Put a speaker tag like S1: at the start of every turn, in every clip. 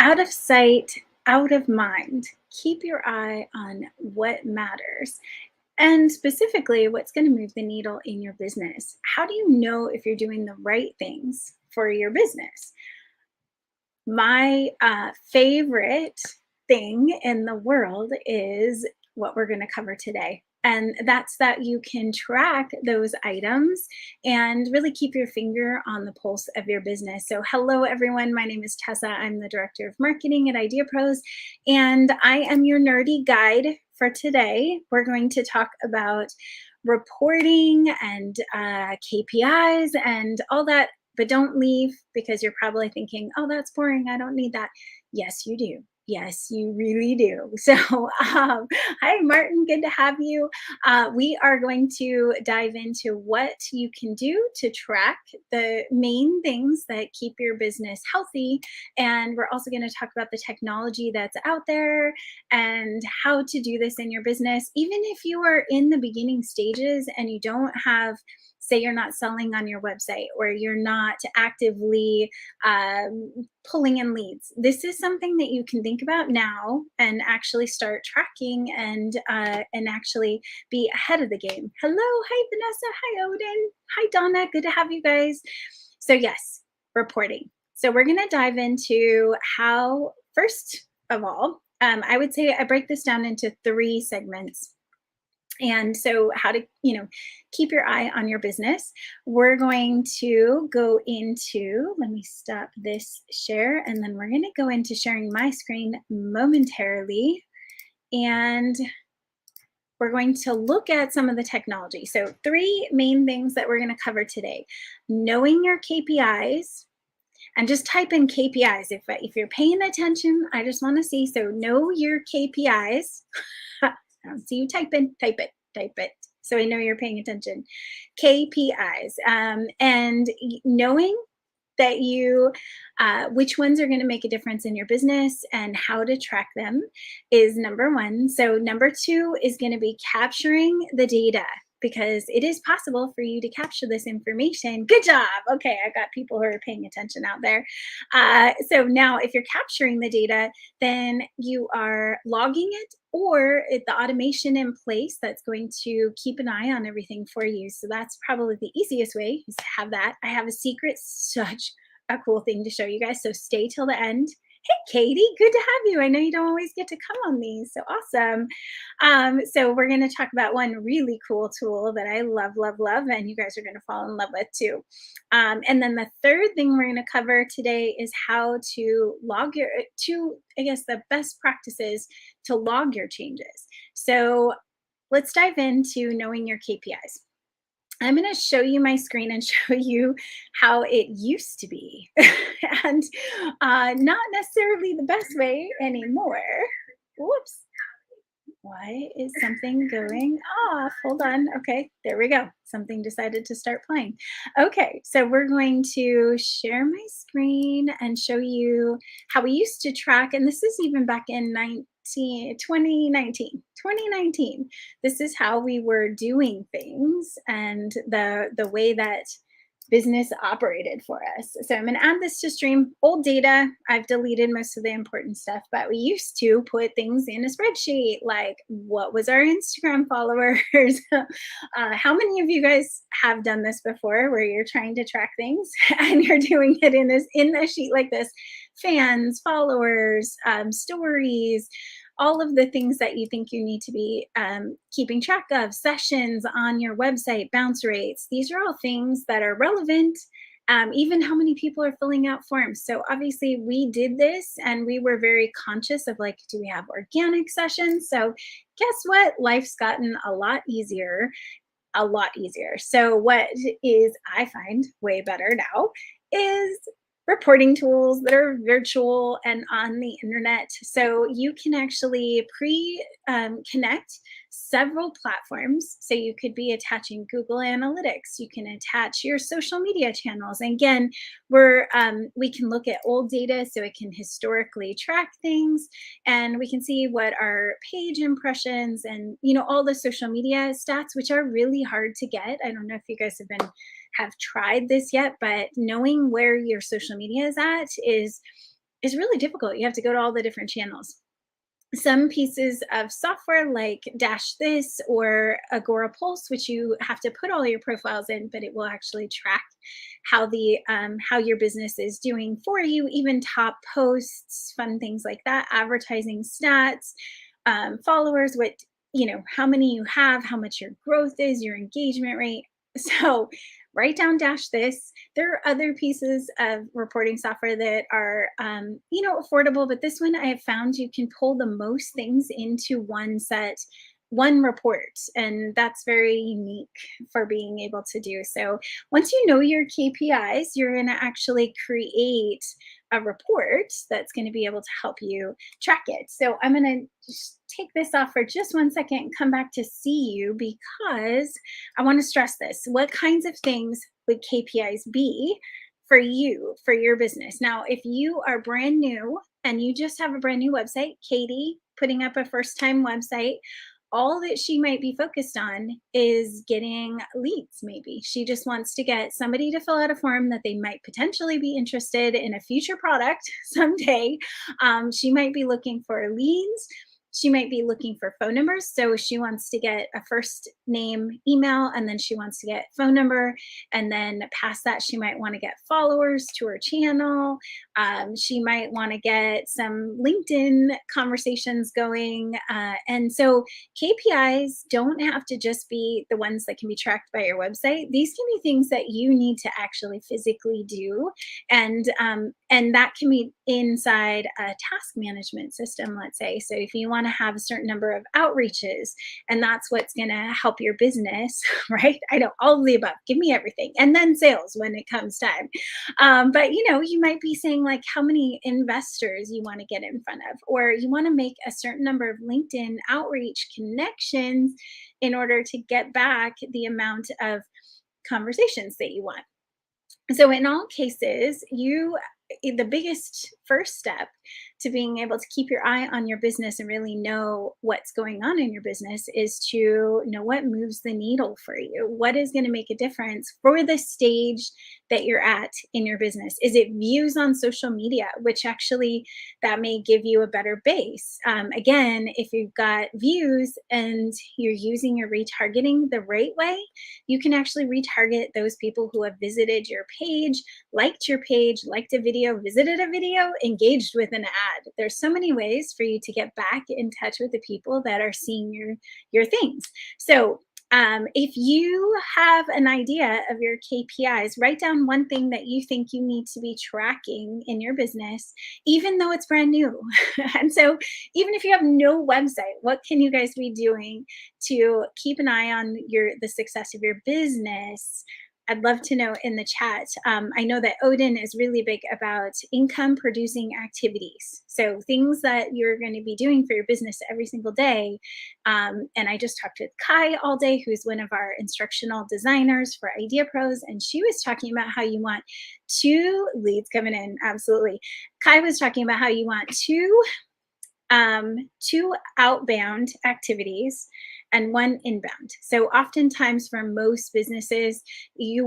S1: Out of sight, out of mind. Keep your eye on what matters and specifically what's going to move the needle in your business. How do you know if you're doing the right things for your business? My favorite thing in the world is what we're going to cover today. And that's that you can track those items and really keep your finger on the pulse of your business. So, hello, everyone. My name is Tessa. I'm the Director of Marketing at IdeaPros, and I am your nerdy guide for today. We're going to talk about reporting and KPIs and all that, but don't leave because you're probably thinking, oh, that's boring. I don't need that. Yes, you do. Yes, you really do. So, hi, Martin. Good to have you. We are going to dive into what you can do to track the main things that keep your business healthy. And we're also going to talk about the technology that's out there and how to do this in your business. Even if you are in the beginning stages and you don't have, say you're not selling on your website or you're not actively pulling in leads. This is something that you can think about now and actually start tracking and actually be ahead of the game. Hello, hi Vanessa, hi Odin, hi Donna. Good to have you guys. So yes, reporting. So we're going to dive into how, first of all, I would say I break this down into 3 segments. And so how to, keep your eye on your business. We're going to go into, let me stop this share, and then we're going to go into sharing my screen momentarily. And we're going to look at some of the technology. So 3 main things that we're going to cover today. Knowing your KPIs, and just type in KPIs. If you're paying attention, I just want to see. So know your KPIs. I don't see you type it. So I know you're paying attention. KPIs, and knowing that which ones are going to make a difference in your business and how to track them is number 1. So number 2 is going to be capturing the data, because it is possible for you to capture this information. Good job. Okay, I got people who are paying attention out there. So now if you're capturing the data, then you are logging it, or the automation in place that's going to keep an eye on everything for you. So that's probably the easiest way, is to have that. I have a secret, such a cool thing to show you guys. So stay till the end. Hey, Katie, good to have you. I know you don't always get to come on these. So awesome. So we're going to talk about one really cool tool that I love, and you guys are going to fall in love with too. And then the third thing we're going to cover today is how to log the best practices to log your changes. So let's dive into knowing your KPIs. I'm going to show you my screen and show you how it used to be, and not necessarily the best way anymore. Whoops. Why is something going off? Hold on. Okay, there we go. Something decided to start playing. Okay, so we're going to share my screen and show you how we used to track, and this is even back in 2019. This is how we were doing things and the way that business operated for us. So I'm going to add this to stream. Old data, I've deleted most of the important stuff, but we used to put things in a spreadsheet, like what was our Instagram followers. How many of you guys have done this before, where you're trying to track things and you're doing it in a sheet like this? Fans, followers, stories, all of the things that you think you need to be keeping track of, sessions on your website, bounce rates. These are all things that are relevant, even how many people are filling out forms. So obviously we did this and we were very conscious of, like, do we have organic sessions? So guess what? Life's gotten a lot easier. So what is, I find, way better now is reporting tools that are virtual and on the internet. So you can actually connect several platforms. So you could be attaching Google Analytics. You can attach your social media channels. And again, we can look at old data, so it can historically track things, and we can see what our page impressions and all the social media stats, which are really hard to get. I don't know if you guys have tried this yet, but knowing where your social media is at is is really difficult. You have to go to all the different channels. Some pieces of software like Dash This or Agora Pulse, which you have to put all your profiles in, but it will actually track how your business is doing for you, even top posts, fun things like that, advertising stats, followers, what how many you have, how much your growth is, your engagement rate. So write down Dash This. There are other pieces of reporting software that are affordable, but this one I have found you can pull the most things into one report, and that's very unique for being able to do. So once you know your KPIs, you're going to actually create a report that's going to be able to help you track it. So I'm going to just take this off for just 1 second and come back to see you, because I want to stress this. What kinds of things would KPIs be for you, for your business? Now, if you are brand new and you just have a brand new website, Katie putting up a first time website, all that she might be focused on is getting leads. Maybe she just wants to get somebody to fill out a form that they might potentially be interested in a future product someday. She might be looking for leads. She might be looking for phone numbers. So she wants to get a first name, email, and then she wants to get phone number. And then past that, she might want to get followers to her channel. She might want to get some LinkedIn conversations going. And so KPIs don't have to just be the ones that can be tracked by your website. These can be things that you need to actually physically do, and that can be inside a task management system. Let's say, so if you want to have a certain number of outreaches, and that's what's going to help your business, right? I know all of the above. Give me everything, and then sales when it comes time. But you might be saying like how many investors you want to get in front of, or you want to make a certain number of LinkedIn outreach connections in order to get back the amount of conversations that you want. So in all cases, the biggest first step to being able to keep your eye on your business and really know what's going on in your business is to know what moves the needle for you. What is going to make a difference for the stage that you're at in your business? Is it views on social media, which actually that may give you a better base? Again, if you've got views and you're using your retargeting the right way, you can actually retarget those people who have visited your page, liked a video, visited a video, engaged with an ad. There's so many ways for you to get back in touch with the people that are seeing your things. So if you have an idea of your KPIs, write down one thing that you think you need to be tracking in your business, even though it's brand new. And so, even if you have no website, what can you guys be doing to keep an eye on the success of your business? I'd love to know in the chat. I know that Odin is really big about income producing activities. So things that you're going to be doing for your business every single day. And I just talked with Kai all day, who's one of our instructional designers for IdeaPros. And she was talking about how you want two leads coming in. Absolutely. Kai was talking about how you want two outbound activities and one inbound. So oftentimes for most businesses, hey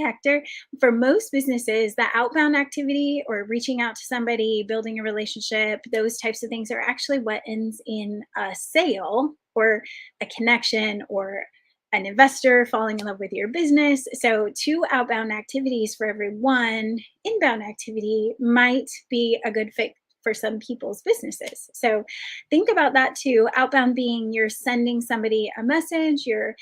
S1: Hector, for most businesses, the outbound activity or reaching out to somebody, building a relationship, those types of things are actually what ends in a sale or a connection or an investor falling in love with your business. So two outbound activities for every one inbound activity might be a good fit for some people's businesses. So think about that too. Outbound being you're sending somebody a message, you're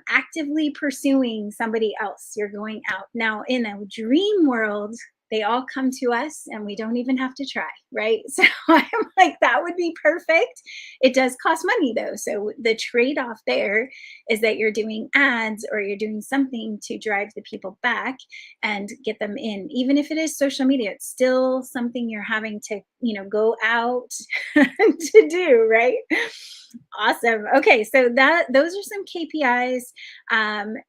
S1: actively pursuing somebody else, you're going out. Now, in a dream world, they all come to us and we don't even have to try, right? So I'm like, that would be perfect. It does cost money though. So the trade off there is that you're doing ads or you're doing something to drive the people back and get them in. Even if it is social media, it's still something you're having to, go out to do, right? Awesome. Okay, so those are some KPIs.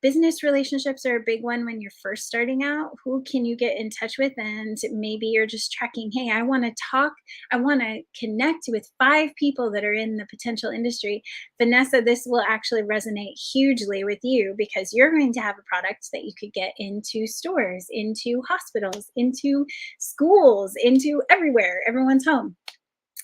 S1: Business relationships are a big one when you're first starting out. Who can you get in touch with? with, and maybe you're just tracking, hey, I want to connect with 5 people that are in the potential industry. Vanessa, this will actually resonate hugely with you because you're going to have a product that you could get into stores, into hospitals, into schools, into everywhere, everyone's home.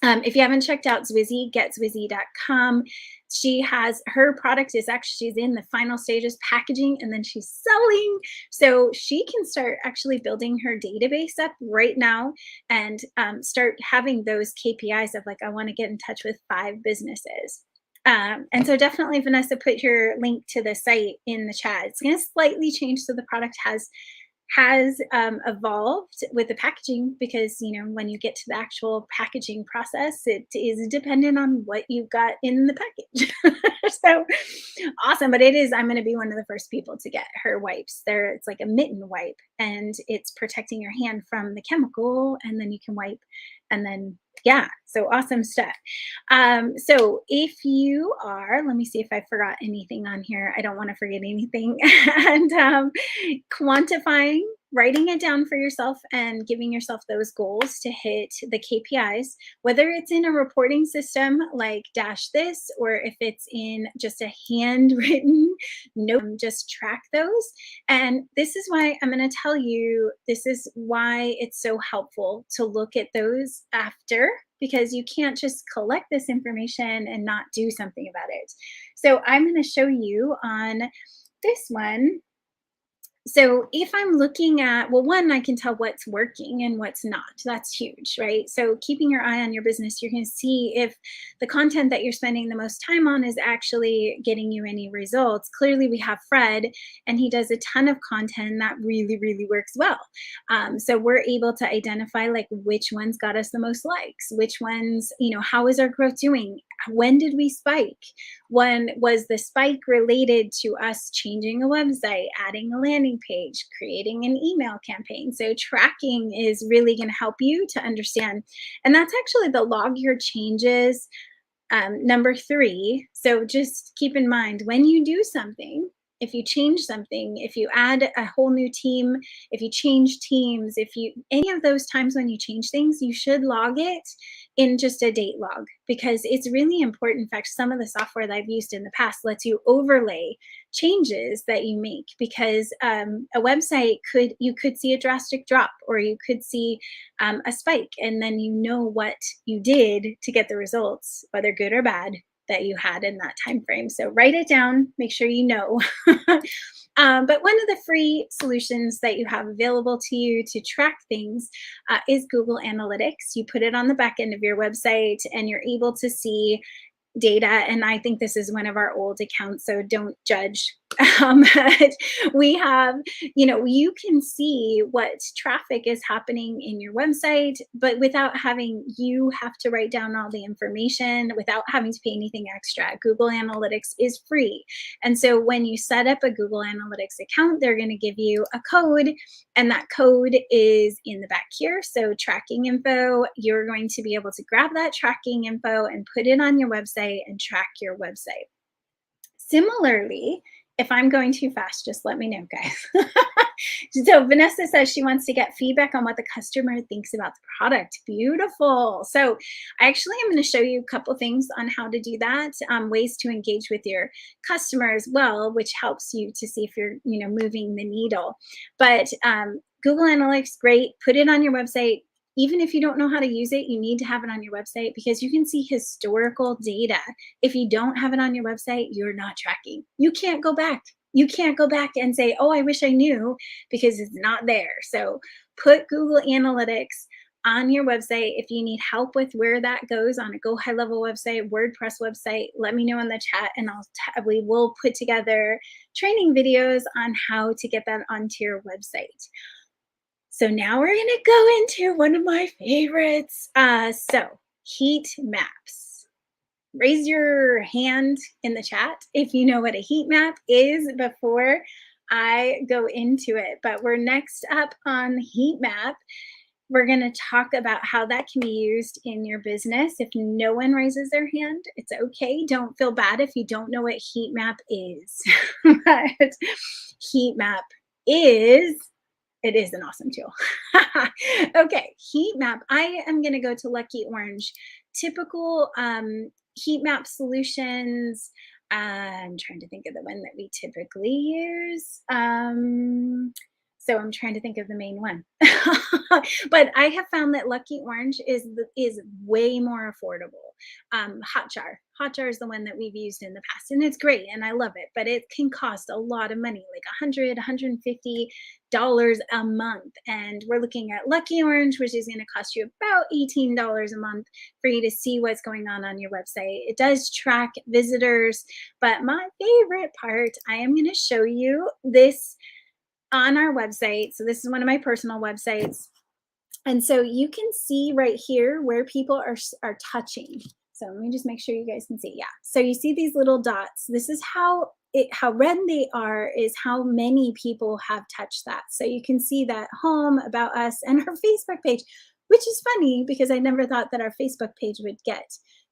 S1: If you haven't checked out Zwizzy, getzwizzy.com. She has her product is actually she's in the final stages packaging and then she's selling. So she can start actually building her database up right now and start having those KPIs of like, I want to get in touch with 5 businesses. And so definitely, Vanessa, put your link to the site in the chat. It's going to slightly change so the product has evolved with the packaging because when you get to the actual packaging process it is dependent on what you've got in the package. So awesome, but I'm going to be one of the first people to get her wipes. It's like a mitten wipe and it's protecting your hand from the chemical and then you can wipe and then yeah, so awesome stuff. So if you are, let me see if I forgot anything on here. I don't want to forget anything. And quantifying, writing it down for yourself and giving yourself those goals to hit the KPIs, whether it's in a reporting system like Dash This, or if it's in just a handwritten note, just track those. And this is why I'm going to tell you, this is why it's so helpful to look at those after, because you can't just collect this information and not do something about it. So I'm going to show you on this one. So if I'm looking at, well, one, I can tell what's working and what's not. That's huge, right? So keeping your eye on your business, you're going to see if the content that you're spending the most time on is actually getting you any results. Clearly, we have Fred, and he does a ton of content that really, really works well. So we're able to identify like which ones got us the most likes, which ones, how is our growth doing? When did we spike? When was the spike related to us changing a website, adding a landing page, creating an email campaign? So tracking is really going to help you to understand. And that's actually the log your changes, number 3. So just keep in mind when you do something, if you change something, if you add a whole new team, if you change teams, if you any of those times when you change things, you should log it in just a date log because it's really important. In fact, some of the software that I've used in the past lets you overlay changes that you make because a website you could see a drastic drop or you could see a spike, and then what you did to get the results, whether good or bad, that you had in that time frame. So write it down, make sure you know. But one of the free solutions that you have available to you to track things is Google Analytics. You put it on the back end of your website and you're able to see data. And I think this is one of our old accounts, so don't judge. But we have, you can see what traffic is happening in your website, but without having you have to write down all the information, without having to pay anything extra. Google Analytics is free. And so when you set up a Google Analytics account, they're going to give you a code, and that code is in the back here. So tracking info, you're going to be able to grab that tracking info and put it on your website and track your website. Similarly, if I'm going too fast, just let me know, guys. So Vanessa says she wants to get feedback on what the customer thinks about the product. Beautiful. So I actually am going to show you a couple things on how to do that, ways to engage with your customer as well, which helps you to see if you're, moving the needle. But Google Analytics, great. Put it on your website. Even if you don't know how to use it, you need to have it on your website because you can see historical data. If you don't have it on your website, you're not tracking. You can't go back. You can't go back and say, oh, I wish I knew, because it's not there. So put Google Analytics on your website. If you need help with where that goes on a Go High Level website, WordPress website, let me know in the chat and we will put together training videos on how to get that onto your website. So now we're going to go into one of my favorites. So heat maps. Raise your hand in the chat if you know what a heat map is before I go into it. But we're next up on heat map. We're going to talk about how that can be used in your business. If no one raises their hand, it's okay. Don't feel bad if you don't know what heat map is. But heat map is It is an awesome tool. Okay, heat map. I am going to go to Lucky Orange. Typical heat map solutions. I'm trying to think of the one that we typically use. So I'm trying to think of the main one. But I have found that Lucky Orange is way more affordable. Hotjar is the one that we've used in the past, and it's great, and I love it. But it can cost a lot of money, like 150 dollars a month. And we're looking at Lucky Orange, which is going to cost you about $18 a month for you to see what's going on your website. It does track visitors, but my favorite part, I am going to show you this on our website. So this is one of my personal websites. And so you can see right here where people are touching. So let me just make sure you guys can see. Yeah. So you see these little dots. This is how red they are is how many people have touched that. So you can see that home, about us, and our Facebook page, which is funny because I never thought that our Facebook page would get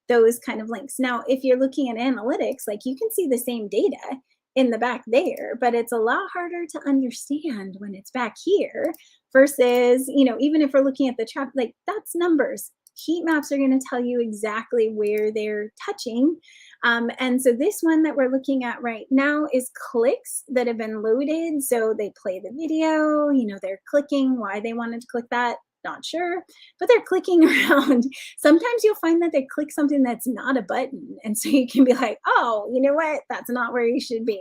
S1: those kind of links. Now, if you're looking at analytics, like you can see the same data in the back there, but it's a lot harder to understand when it's back here versus, even if we're looking at the trap, like that's numbers. Heat maps are going to tell you exactly where they're touching. And so this one that we're looking at right now is clicks that have been loaded. So they play the video, they're clicking, why they wanted to click that, not sure, but they're clicking around. Sometimes you'll find that they click something that's not a button. And so you can be like, oh, you know what? That's not where you should be.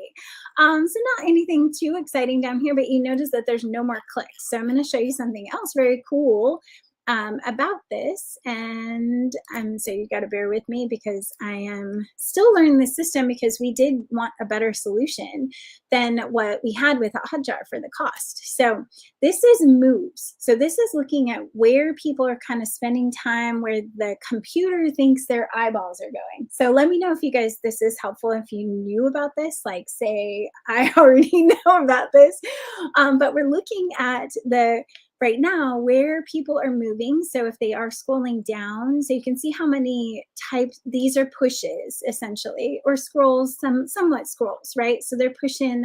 S1: So not anything too exciting down here, but you notice that there's no more clicks. So I'm going to show you something else very cool about this. And so you got to bear with me because I am still learning the system, because we did want a better solution than what we had with Hotjar for the cost. So this is moves. So this is looking at where people are kind of spending time, where the computer thinks their eyeballs are going. So let me know if you guys, this is helpful, if you knew about this, like say, I already know about this, but we're looking at right now where people are moving. So if they are scrolling down, so you can see how many types, these are pushes essentially, or scrolls, somewhat scrolls, right? So they're pushing.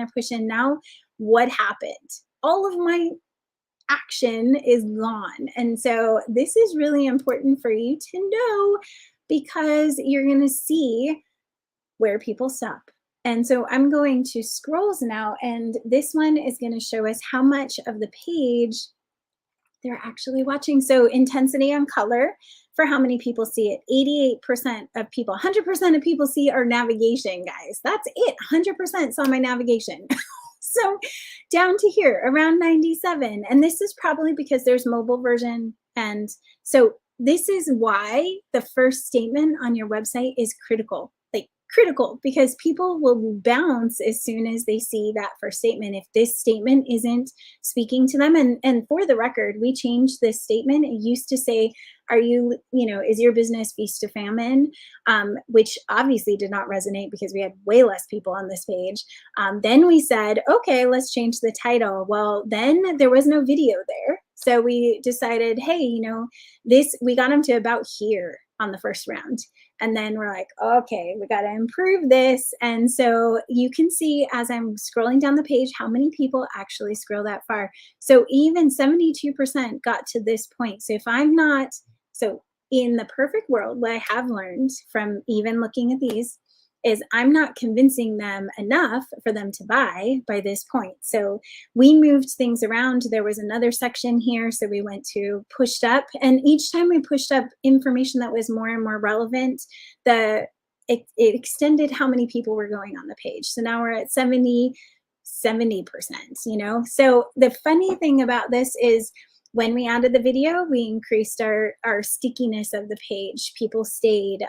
S1: Now what happened? All of my action is gone. And so this is really important for you to know, because you're going to see where people stop. And so I'm going to scrolls now, and this one is going to show us how much of the page they're actually watching. So intensity on color for how many people see it. 88% of people, 100% of people see our navigation, guys. That's it. 100% saw my navigation. So down to here, around 97. And this is probably because there's mobile version. And so this is why the first statement on your website is critical. Critical, because people will bounce as soon as they see that first statement if this statement isn't speaking to them. And for the record, we changed this statement. It used to say, is your business feast to famine, which obviously did not resonate because we had way less people on this page. Then we said, okay, let's change the title. Well, then there was no video there, so we decided, hey, we got them to about here on the first round. And then we're like, okay, we got to improve this. And so you can see as I'm scrolling down the page, how many people actually scroll that far. So even 72% got to this point. So so in the perfect world, what I have learned from even looking at these is I'm not convincing them enough for them to buy by this point. So we moved things around. There was another section here. So we went to pushed up, and each time we pushed up information that was more and more relevant, it extended how many people were going on the page. So now we're at 70%, So the funny thing about this is, when we added the video, we increased our stickiness of the page. People stayed.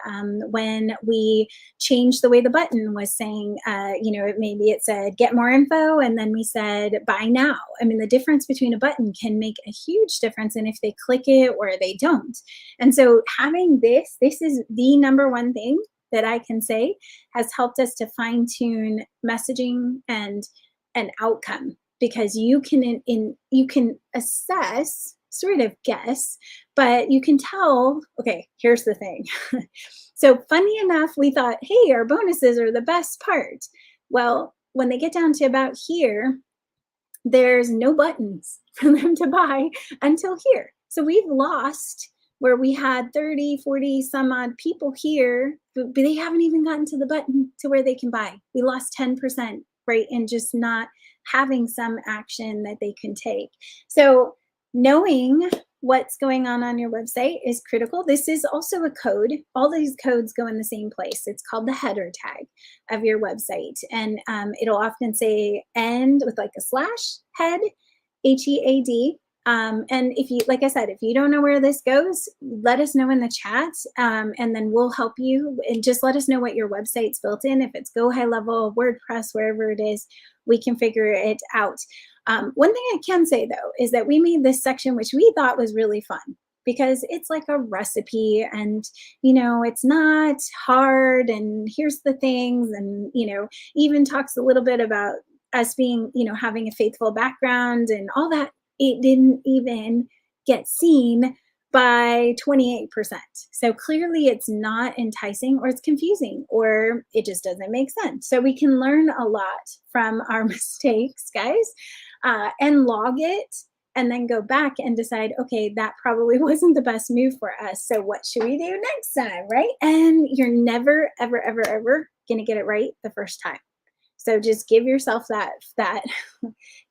S1: When we changed the way the button was saying, maybe it said get more info, and then we said buy now. I mean, the difference between a button can make a huge difference in if they click it or they don't. And so having this is the number one thing that I can say has helped us to fine tune messaging and an outcome. Because you can assess, sort of guess, but you can tell, okay, here's the thing. So funny enough, we thought, hey, our bonuses are the best part. Well, when they get down to about here, there's no buttons for them to buy until here. So we've lost where we had 30, 40 some odd people here, but they haven't even gotten to the button to where they can buy. We lost 10%, right? And just not having some action that they can take. So knowing what's going on your website is critical. This is also a code. All these codes go in the same place. It's called the header tag of your website. And it'll often say end with like a slash head, HEAD. And if you, like I said, if you don't know where this goes, let us know in the chat, and then we'll help you. And just let us know what your website's built in. If it's Go High Level, WordPress, wherever it is, we can figure it out. One thing I can say though is that we made this section, which we thought was really fun because it's like a recipe, and it's not hard, and here's the things, and even talks a little bit about us being having a faithful background and all that. It didn't even get seen by 28%. So clearly it's not enticing, or it's confusing, or it just doesn't make sense. So we can learn a lot from our mistakes, guys, and log it, and then go back and decide, okay, that probably wasn't the best move for us. So what should we do next time, right? And you're never, ever, ever, ever gonna get it right the first time. So just give yourself that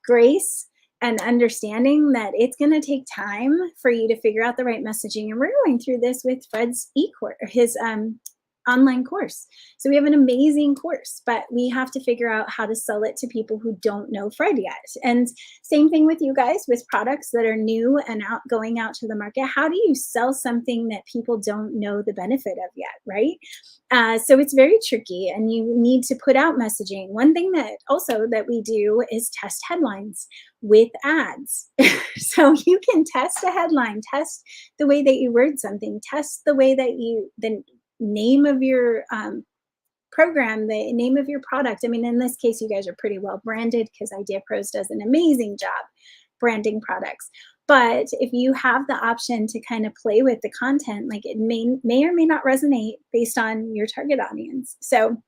S1: grace and understanding that it's going to take time for you to figure out the right messaging. And we're going through this with Fred's e-course, his online course. So we have an amazing course, but we have to figure out how to sell it to people who don't know Fred yet. And same thing with you guys with products that are new and going out to the market. How do you sell something that people don't know the benefit of yet, right? So it's very tricky, and you need to put out messaging. One thing that also that we do is test headlines with ads. So you can test a headline, test the way that you word something, test the way that the name of your program, the name of your product. I mean, in this case, you guys are pretty well branded because IdeaPros does an amazing job branding products. But if you have the option to kind of play with the content, like it may or may not resonate based on your target audience. So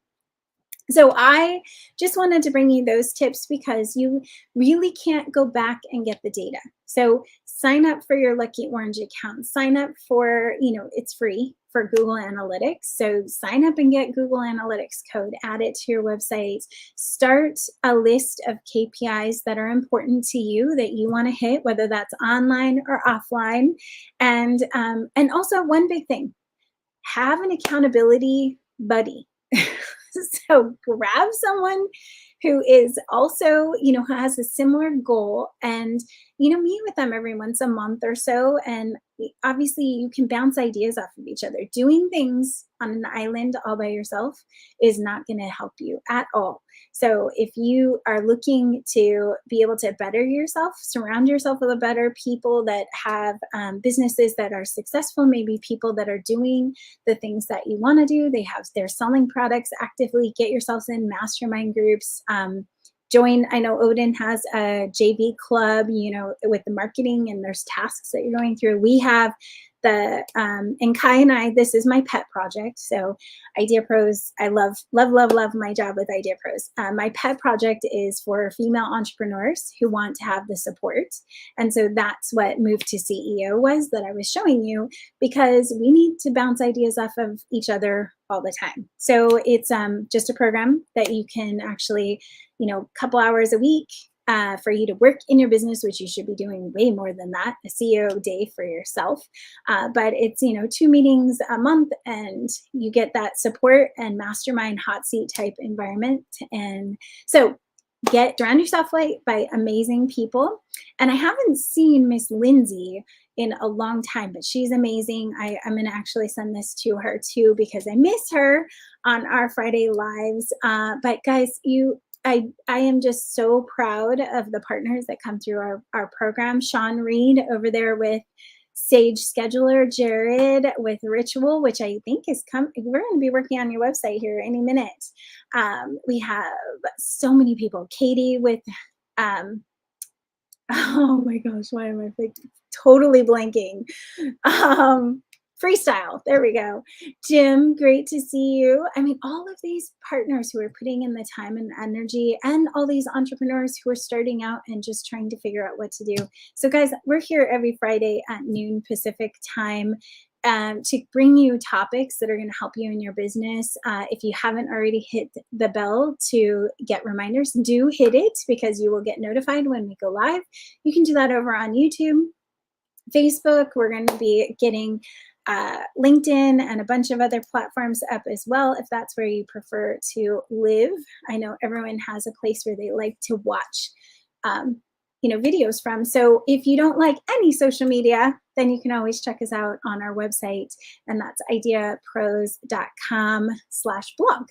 S1: I just wanted to bring you those tips because you really can't go back and get the data. So sign up for your Lucky Orange account. Sign up for, it's free for Google Analytics. So sign up and get Google Analytics code, add it to your website. Start a list of KPIs that are important to you that you want to hit, whether that's online or offline. And also one big thing, have an accountability buddy. So grab someone who is also, has a similar goal, and, meet with them every once a month or so. And obviously you can bounce ideas off of each other. Doing things on an island all by yourself is not going to help you at all. So if you are looking to be able to better yourself, surround yourself with better people that have businesses that are successful, maybe people that are doing the things that you want to do, they're selling products actively, get yourselves in mastermind groups. Join, I know Odin has a JV club, with the marketing, and there's tasks that you're going through. We have and Kai and I, this is my pet project. So IdeaPros, I love, love, love, love my job with IdeaPros. My pet project is for female entrepreneurs who want to have the support. And so that's what Move to CEO was that I was showing you, because we need to bounce ideas off of each other all the time. So it's just a program that you can actually, couple hours a week, for you to work in your business, which you should be doing way more than that, a CEO day for yourself. But it's, 2 meetings a month, and you get that support and mastermind hot seat type environment. And so surround yourself by amazing people. And I haven't seen Miss Lindsay in a long time, but she's amazing. I'm going to actually send this to her too, because I miss her on our Friday lives. But guys, I am just so proud of the partners that come through our program. Sean Reed over there with Sage Scheduler, Jared with Ritual, which I think we're going to be working on your website here any minute. We have so many people. Katie with, oh my gosh, why am I totally blanking? freestyle. There we go. Jim, great to see you. I mean, all of these partners who are putting in the time and energy, and all these entrepreneurs who are starting out and just trying to figure out what to do. So, guys, we're here every Friday at noon Pacific time. To bring you topics that are going to help you in your business. If you haven't already hit the bell to get reminders, do hit it because you will get notified when we go live. You can do that over on YouTube, Facebook. We're going to be getting LinkedIn and a bunch of other platforms up as well, if that's where you prefer to live. I know everyone has a place where they like to watch videos from. So if you don't like any social media, then you can always check us out on our website, and that's ideapros.com/blog.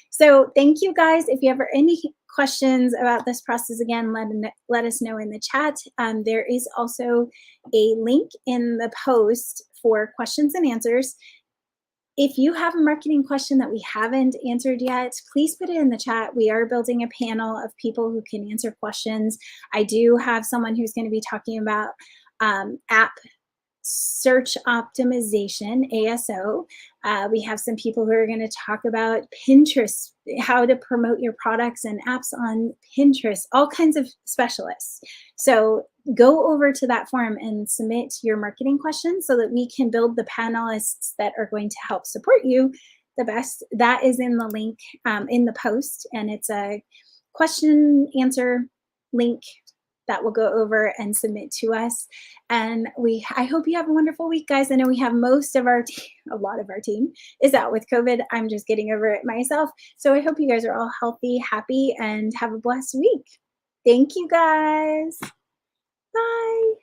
S1: So thank you guys. If you have any questions about this process, again, let us know in the chat. There is also a link in the post for questions and answers. If you have a marketing question that we haven't answered yet, please put it in the chat. We are building a panel of people who can answer questions. I do have someone who's going to be talking about app search optimization, ASO. We have some people who are going to talk about Pinterest, how to promote your products and apps on Pinterest, all kinds of specialists. So go over to that forum and submit your marketing questions so that we can build the panelists that are going to help support you the best. That is in the link in the post, and it's a question answer link that will go over and submit to us. And I hope you have a wonderful week, guys. I know we have most of our a lot of our team is out with COVID. I'm just getting over it myself. So I hope you guys are all healthy, happy, and have a blessed week. Thank you, guys. Bye.